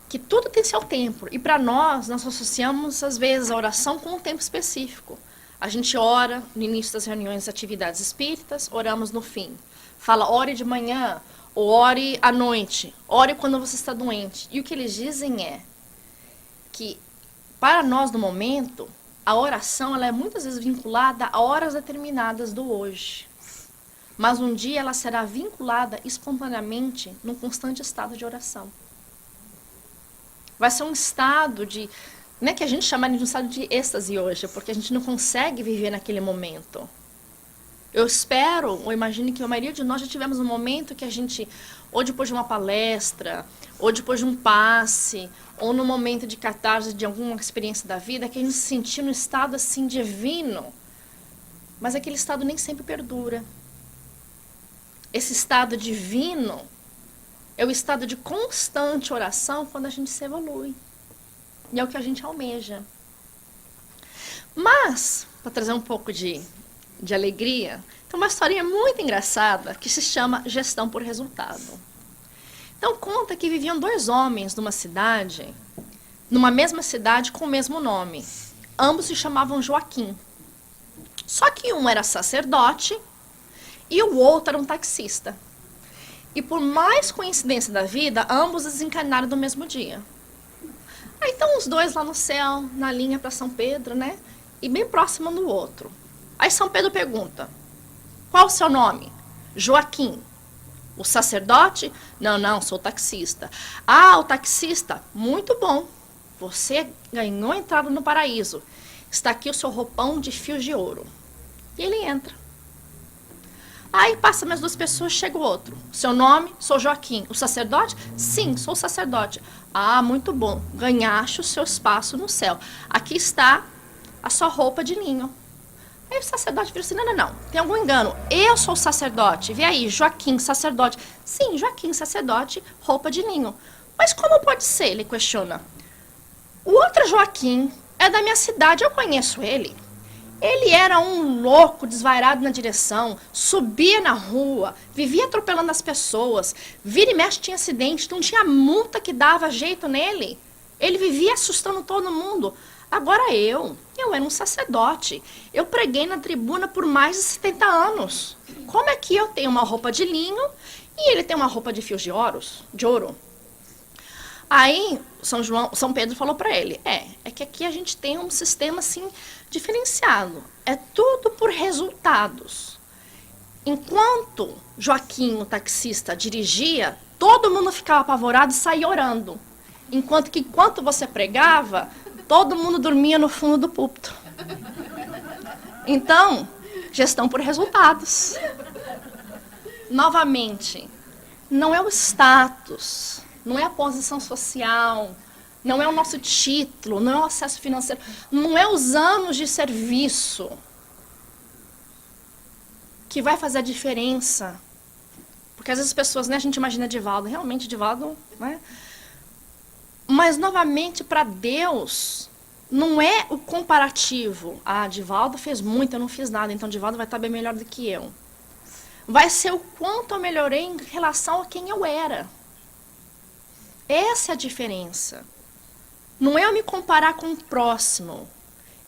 que tudo tem seu tempo. E para nós associamos, às vezes, a oração com um tempo específico. A gente ora no início das reuniões, atividades espíritas, oramos no fim. Fala, ore de manhã, ou ore à noite, ore quando você está doente. E o que eles dizem é que, para nós, no momento, a oração ela é muitas vezes vinculada a horas determinadas do hoje. Mas um dia ela será vinculada espontaneamente num constante estado de oração. Vai ser um estado de... Não é que a gente chamaria de um estado de êxtase hoje, porque a gente não consegue viver naquele momento. Eu espero, ou imagino que a maioria de nós já tivemos um momento que a gente, ou depois de uma palestra, ou depois de um passe, ou no momento de catarse de alguma experiência da vida, que a gente se sentiu num estado assim divino, mas aquele estado nem sempre perdura. Esse estado divino é o estado de constante oração quando a gente se evolui. E é o que a gente almeja. Mas, para trazer um pouco de alegria, tem uma historinha muito engraçada que se chama Gestão por Resultado. Então, conta que viviam dois homens numa mesma cidade com o mesmo nome. Ambos se chamavam Joaquim. Só que um era sacerdote e o outro era um taxista. E por mais coincidência da vida, ambos desencarnaram no mesmo dia. Aí estão os dois lá no céu, na linha para São Pedro, né? E bem próximo um do outro. Aí São Pedro pergunta, qual o seu nome? Joaquim. O sacerdote? Não, sou taxista. Ah, o taxista? Muito bom. Você ganhou entrada no paraíso. Está aqui o seu roupão de fios de ouro. E ele entra. Aí passa mais duas pessoas, chega o outro. Seu nome? Sou Joaquim. O sacerdote? Sim, sou sacerdote. Ah, muito bom. Ganhaste o seu espaço no céu. Aqui está a sua roupa de linho. Aí o sacerdote virou assim, não, tem algum engano. Eu sou o sacerdote, vê aí, Joaquim, sacerdote. Sim, Joaquim, sacerdote, roupa de linho. Mas como pode ser, ele questiona. O outro Joaquim é da minha cidade, eu conheço ele. Ele era um louco, desvairado na direção, subia na rua, vivia atropelando as pessoas, vira e mexe tinha acidente, não tinha multa que dava jeito nele. Ele vivia assustando todo mundo. Agora eu era um sacerdote. Eu preguei na tribuna por mais de 70 anos. Como é que eu tenho uma roupa de linho e ele tem uma roupa de fios de ouro? Aí São Pedro falou para ele, é que aqui a gente tem um sistema assim diferenciado. É tudo por resultados. Enquanto Joaquim, o taxista, dirigia, todo mundo ficava apavorado e saía orando. Enquanto você pregava, todo mundo dormia no fundo do púlpito. Então, gestão por resultados. Novamente, não é o status, não é a posição social, não é o nosso título, não é o acesso financeiro, não é os anos de serviço que vai fazer a diferença. Porque às vezes as pessoas, né, a gente imagina Divaldo, realmente Divaldo, né? Mas, novamente, para Deus, não é o comparativo. Ah, Divaldo fez muito, eu não fiz nada, então Divaldo vai estar bem melhor do que eu. Vai ser o quanto eu melhorei em relação a quem eu era. Essa é a diferença. Não é eu me comparar com o próximo,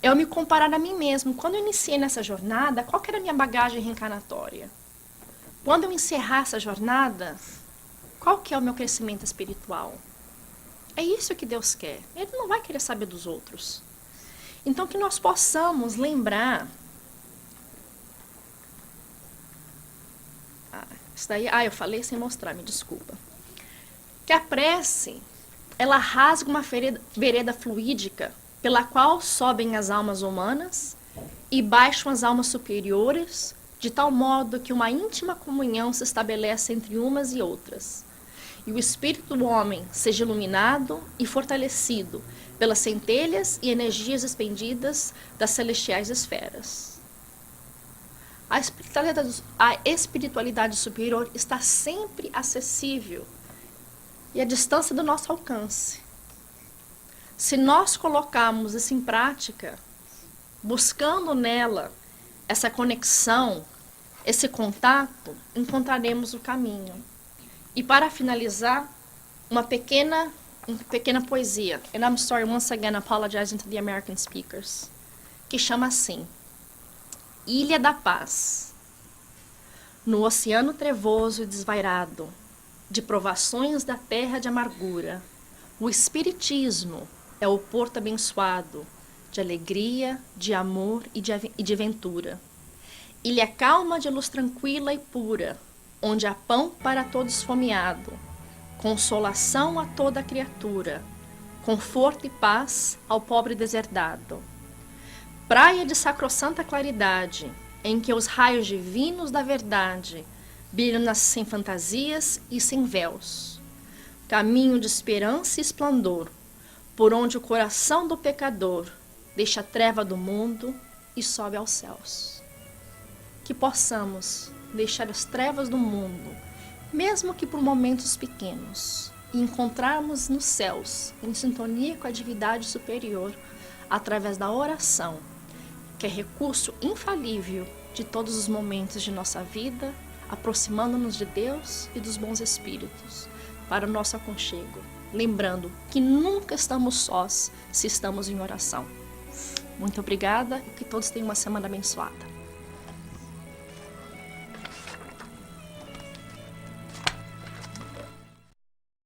é eu me comparar a mim mesmo. Quando eu iniciei nessa jornada, qual que era a minha bagagem reencarnatória? Quando eu encerrar essa jornada, qual que é o meu crescimento espiritual? É isso que Deus quer. Ele não vai querer saber dos outros. Então, que nós possamos lembrar... Isso daí... eu falei sem mostrar, me desculpa. Que a prece, ela rasga uma vereda fluídica pela qual sobem as almas humanas e baixam as almas superiores, de tal modo que uma íntima comunhão se estabelece entre umas e outras. E o espírito do homem seja iluminado e fortalecido pelas centelhas e energias expendidas das celestiais esferas. A espiritualidade superior está sempre acessível e à distância do nosso alcance. Se nós colocarmos isso em prática, buscando nela essa conexão, esse contato, encontraremos o caminho. E para finalizar, uma pequena poesia. And I'm sorry, once again, apologizing to the American speakers. Que chama assim: Ilha da Paz. No oceano trevoso e desvairado, de provações da terra de amargura, o espiritismo é o porto abençoado, de alegria, de amor e de ventura. Ilha calma de luz tranquila e pura, onde há pão para todo esfomeado, consolação a toda criatura, conforto e paz ao pobre deserdado. Praia de sacrossanta claridade, em que os raios divinos da verdade brilham sem fantasias e sem véus. Caminho de esperança e esplendor, por onde o coração do pecador deixa a treva do mundo e sobe aos céus. Que possamos deixar as trevas do mundo, mesmo que por momentos pequenos, e encontrarmos nos céus, em sintonia com a divindade superior, através da oração, que é recurso infalível de todos os momentos de nossa vida, aproximando-nos de Deus e dos bons espíritos, para o nosso aconchego, lembrando que nunca estamos sós se estamos em oração. Muito obrigada e que todos tenham uma semana abençoada.